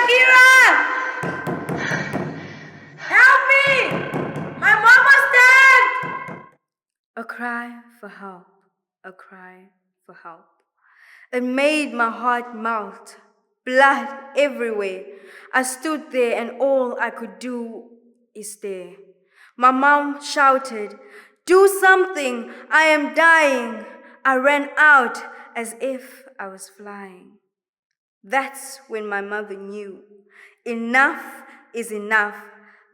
Shakira! Help me! My mom was dead! A cry for help, a cry for help. It made my heart melt, blood everywhere. I stood there and all I could do is stare. My mom shouted, "Do something, I am dying." I ran out as if I was flying. That's when my mother knew. Enough is enough.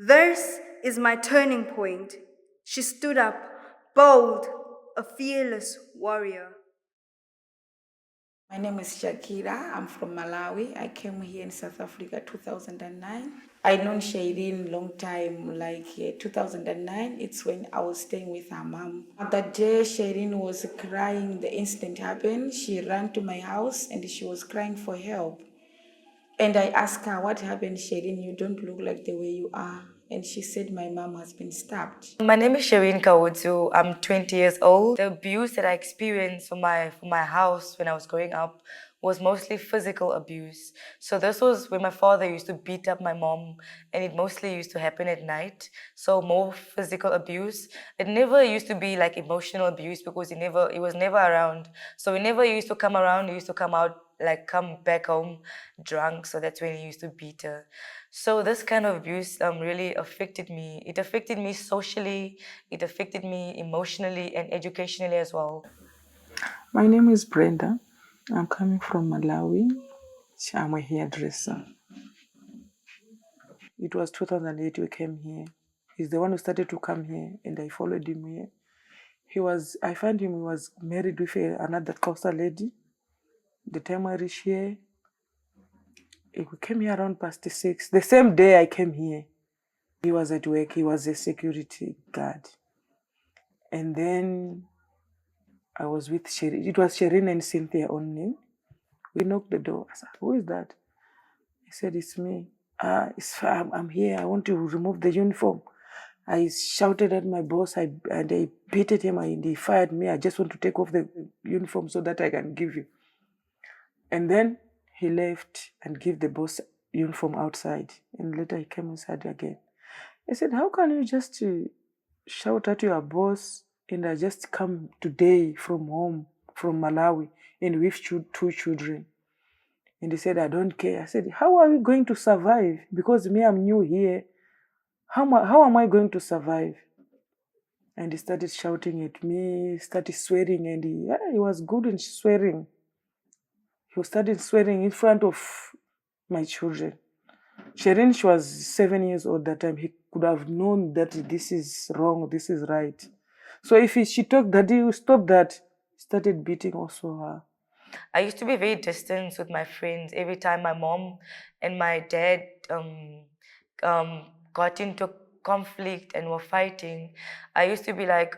This is my turning point. She stood up, bold, a fearless warrior. My name is Shakira. I'm from Malawi. I came here in South Africa 2009. I known Shailene long time, like 2009. It's when I was staying with her mom. That day, Shailene was crying. The incident happened. She ran to my house and she was crying for help. And I asked her, "What happened, Shailene? You don't look like the way you are." And she said, "My mom has been stabbed." My name is Shireen Kawutu. I'm 20 years old. The abuse that I experienced from my house when I was growing up was mostly physical abuse. So this was when my father used to beat up my mom, and it mostly used to happen at night. So more physical abuse. It never used to be like emotional abuse because it was never around. So whenever he used to come around, he used to come back home drunk. So that's when he used to beat her. So this kind of abuse really affected me. It affected me socially, it affected me emotionally and educationally as well. My name is Brenda. I'm coming from Malawi. I'm a hairdresser. It was 2008 we came here. He's the one who started to come here and I followed him here. I found him, he was married with another Costa lady. The time I reached here, we came here around past 6. The same day I came here, he was at work, he was a security guard. And then I was with Sherin. It was Sherin and Cynthia only. We knocked the door. I said, "Who is that?" He said, "It's me. I'm here. I want to remove the uniform." I shouted at my boss and I beat him and he fired me. I just want to take off the uniform so that I can give you. And then he left and gave the boss uniform outside. And later he came inside again. I said, "How can you just shout at your boss and I just come today from home, from Malawi, and with two children?" And he said, "I don't care." I said, "How are we going to survive? Because me, I'm new here. How am I going to survive?" And he started shouting at me, started swearing, and he was good in swearing. He started swearing in front of my children. Sherin, she was 7 years old that time. He could have known that this is wrong, this is right. So if she talked that he would stop that, he started beating also her. I used to be very distant with my friends. Every time my mom and my dad got into conflict and were fighting, I used to be like,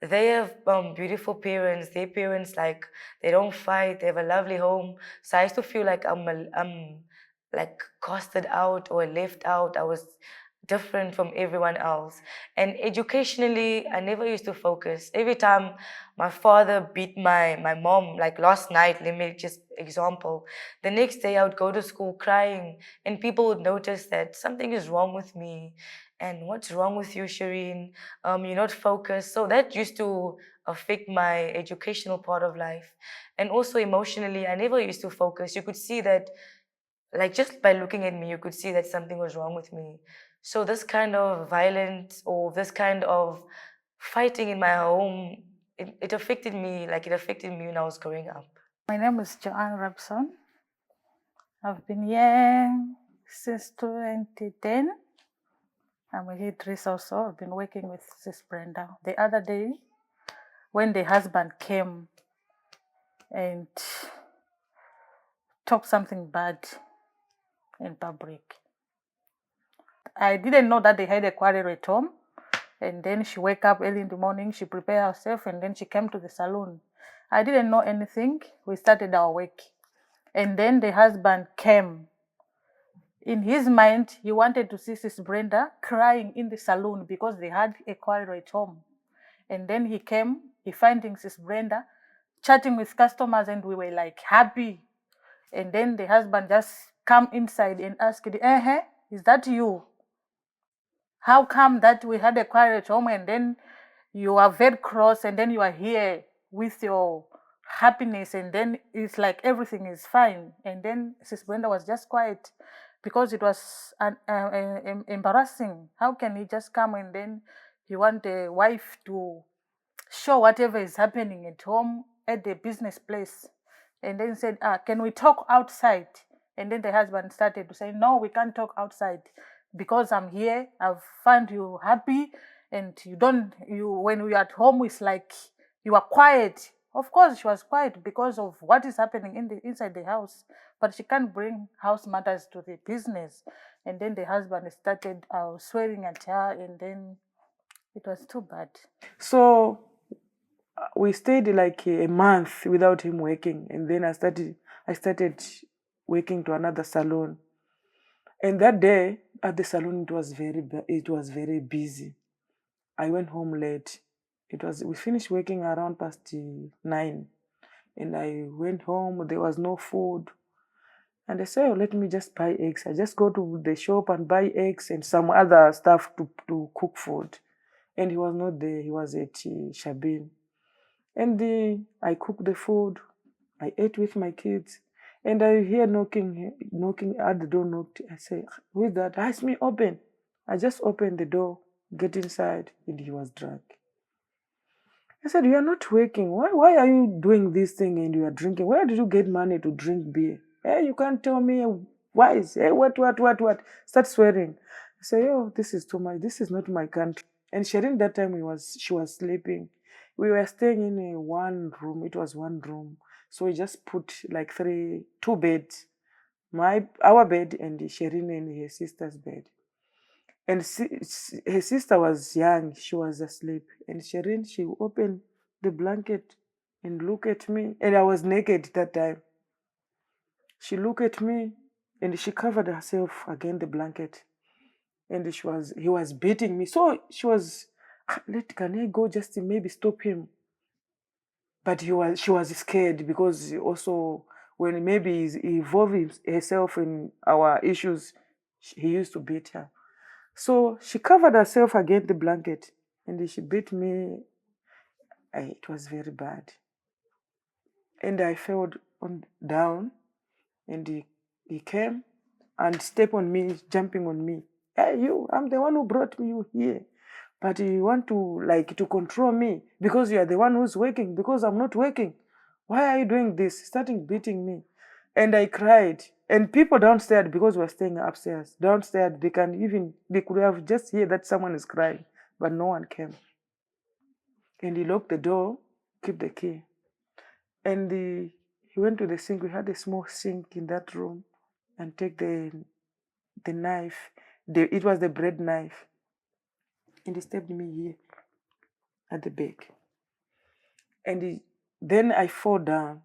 they have beautiful parents. Their parents, like, they don't fight. They have a lovely home. So I used to feel like I'm like casted out or left out. I was different from everyone else. And educationally, I never used to focus. Every time my father beat my mom, like last night, let me just example, the next day I would go to school crying and people would notice that something is wrong with me. And what's wrong with you, Shireen? You're not focused. So that used to affect my educational part of life. And also emotionally, I never used to focus. You could see that, like, just by looking at me, you could see that something was wrong with me. So this kind of violence or this kind of fighting in my home, it affected me, like it affected me when I was growing up. My name is Joanne Robson. I've been here since 2010. I'm a hairdresser also. I've been working with Sis Brenda. The other day, when the husband came and talked something bad in public, I didn't know that they had a quarrel at home. And then she woke up early in the morning, she prepared herself, and then she came to the salon. I didn't know anything. We started our work. And then the husband came. In his mind, he wanted to see Sis Brenda crying in the salon because they had a quarrel at home. And then he came, he finding Sis Brenda chatting with customers, and we were like happy. And then the husband just come inside and asked, is that you? How come that we had a quarrel at home and then you are very cross and then you are here with your happiness and then it's like everything is fine? And then Sis Brenda was just quiet because it was embarrassing. How can he just come and then you want a wife to show whatever is happening at home, at the business place? And then said, can we talk outside? And then the husband started to say, no, we can't talk outside because I'm here. I've found you happy, and when we are at home, it's like you are quiet. Of course, she was quiet because of what is happening inside the house, but she can't bring house matters to the business. And then the husband started swearing at her, and then it was too bad. So we stayed like a month without him working, and then I started working to another salon. And that day at the salon, it was very busy. I went home late. We finished working around past 9, and I went home. There was no food, and I said, oh, let me just buy eggs. I just go to the shop and buy eggs and some other stuff to cook food. And he was not there. He was at Shabin. And I cooked the food. I ate with my kids. And I hear knocking at the door. Knocked. I say, who is that? Ask me open. I just opened the door, get inside, and he was drunk. I said, you are not working. Why are you doing this thing and you are drinking? Where did you get money to drink beer? Hey, you can't tell me why. Hey, what? Start swearing. I say, oh, this is too much. This is not my country. And Sherin, that time she was sleeping. We were staying in one room. It was one room. So we just put like two beds. Our bed and Sherin and her sister's bed. And her sister was young. She was asleep. And Sherin, she opened the blanket and looked at me. And I was naked that time. She looked at me and she covered herself against the blanket. And he was beating me. So she was, can I go just to maybe stop him? But she was scared because also when maybe he's involving herself in our issues, he used to beat her. So she covered herself against the blanket and she beat me. It was very bad. And I fell down and he came and stepped on me, jumping on me. Hey, you, I'm the one who brought you here. But you want to control me because you are the one who's working, because I'm not working. Why are you doing this? Starting beating me. And I cried. And people downstairs, because we're staying upstairs, downstairs, they could have just heard that someone is crying, but no one came. And he locked the door, keep the key. And he went to the sink. We had a small sink in that room, and take the knife. It was the bread knife. And he stabbed me here at the back. And then I fall down.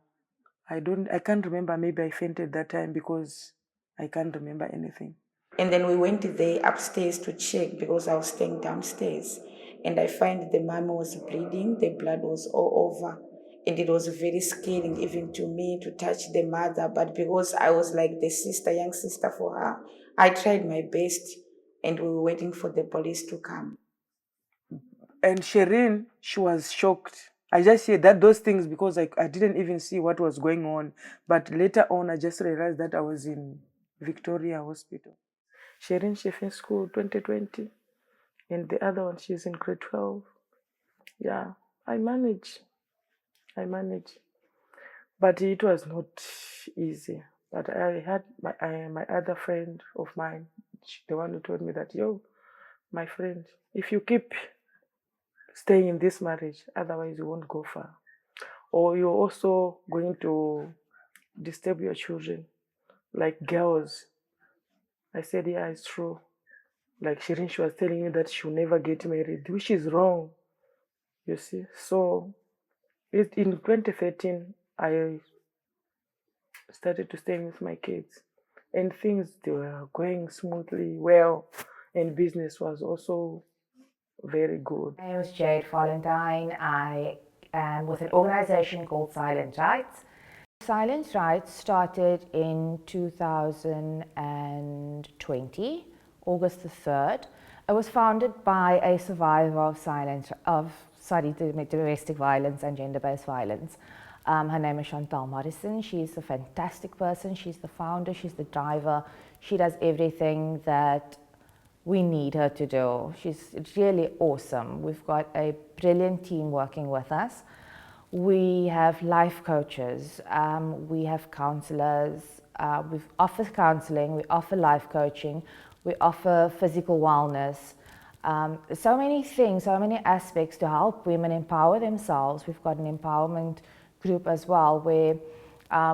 I can't remember. Maybe I fainted that time because I can't remember anything. And then we went there upstairs to check because I was staying downstairs. And I find the mom was bleeding, the blood was all over. And it was very scary even to me to touch the mother. But because I was like the young sister for her, I tried my best and we were waiting for the police to come. And Sherin, she was shocked. I just said those things because I didn't even see what was going on. But later on, I just realized that I was in Victoria Hospital. Sherin, she finished school 2020. And the other one, she's in grade 12. Yeah, I manage. But it was not easy. But I had my other friend of mine, the one who told me that, yo, my friend, if you keep staying in this marriage, otherwise you won't go far. Or you're also going to disturb your children, like girls. I said, yeah, it's true. Like Shirin, she was telling me that she'll never get married, which is wrong, you see. So in 2013, I started to stay with my kids. And things, they were going smoothly, well, and business was also very good. My name is Jade Valentine. I am with an organization called Silent Giants. Silence Rights started in 2020, August the 3rd. It was founded by a survivor of domestic violence and gender-based violence. Her name is Chantal Morrison. She's a fantastic person. She's the founder, she's the driver. She does everything that we need her to do. She's really awesome. We've got a brilliant team working with us. We have life coaches, we have counselors, we offer counseling, we offer life coaching, we offer physical wellness. So many things, so many aspects to help women empower themselves. We've got an empowerment group as well where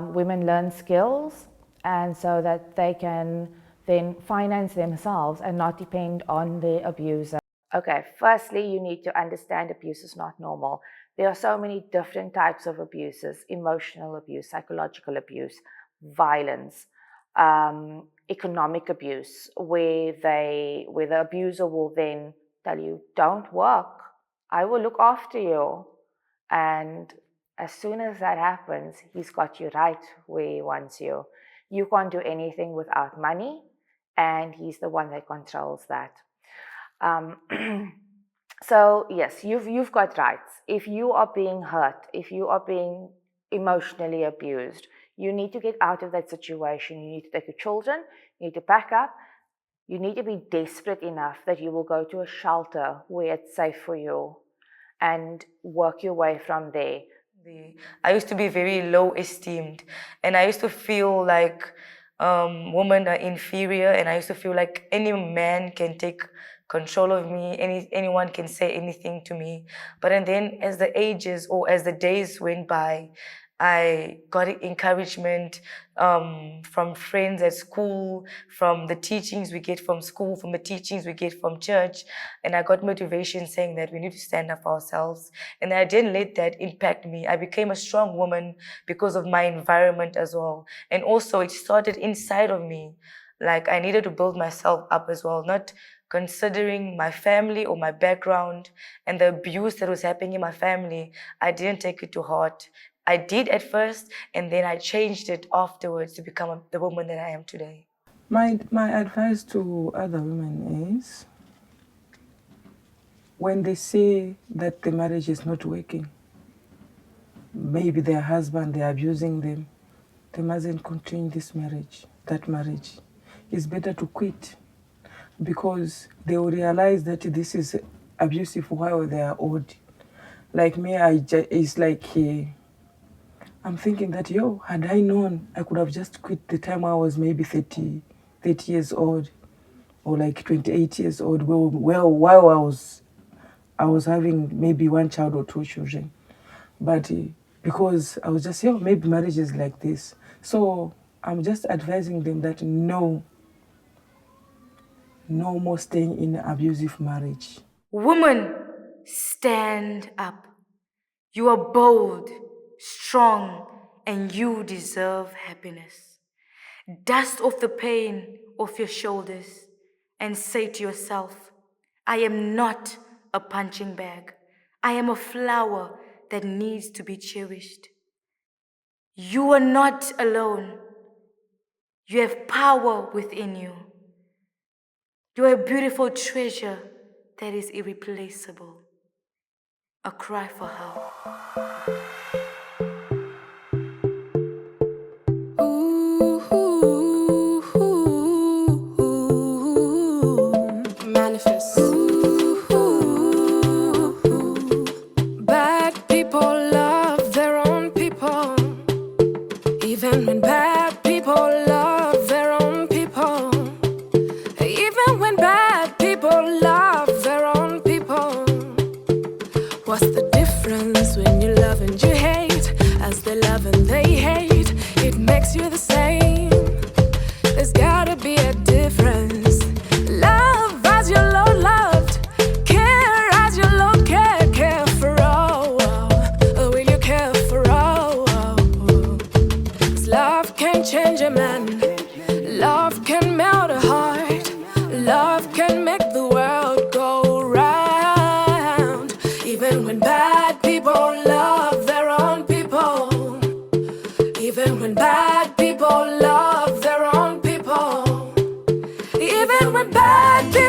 women learn skills and so that they can then finance themselves and not depend on the abuser. Okay, firstly, you need to understand abuse is not normal. There are so many different types of abuses: emotional abuse, psychological abuse, violence, economic abuse, where the abuser will then tell you, don't work, I will look after you. And as soon as that happens, he's got you right where he wants you. You can't do anything without money, and he's the one that controls that. So yes, you've got rights. If you are being hurt, if you are being emotionally abused, you need to get out of that situation. You need to take your children, you need to pack up, you need to be desperate enough that you will go to a shelter where it's safe for you and work your way from there. I used to be very low esteemed, and I used to feel like women are inferior, and I used to feel like any man can take control of me, anyone can say anything to me. But and then as the ages or as the days went by, I got encouragement from friends at school, from the teachings we get from school, from the teachings we get from church. And I got motivation saying that we need to stand up for ourselves. And I didn't let that impact me. I became a strong woman because of my environment as well. And also it started inside of me. Like I needed to build myself up as well, not considering my family or my background and the abuse that was happening in my family. I didn't take it to heart. I did at first, and then I changed it afterwards to become the woman that I am today. My advice to other women is, when they say that the marriage is not working, maybe their husband, they're abusing them, they mustn't continue that marriage. It's better to quit, because they will realize that this is abusive while they are old. Like me, it's like, I'm thinking that, had I known, I could have just quit the time I was maybe 30 years old, or like 28 years old, while I was having maybe one child or two children. But because I was just, maybe marriage is like this. So I'm just advising them that no more staying in abusive marriage. Woman, stand up. You are bold, strong, and you deserve happiness. Dust off the pain off your shoulders and say to yourself, I am not a punching bag. I am a flower that needs to be cherished. You are not alone. You have power within you. You are a beautiful treasure that is irreplaceable. A cry for help. Manifest. Bad people love their own people. Even when bad people love their own people. Even when bad people love their own people. What's the difference when you love and you bad people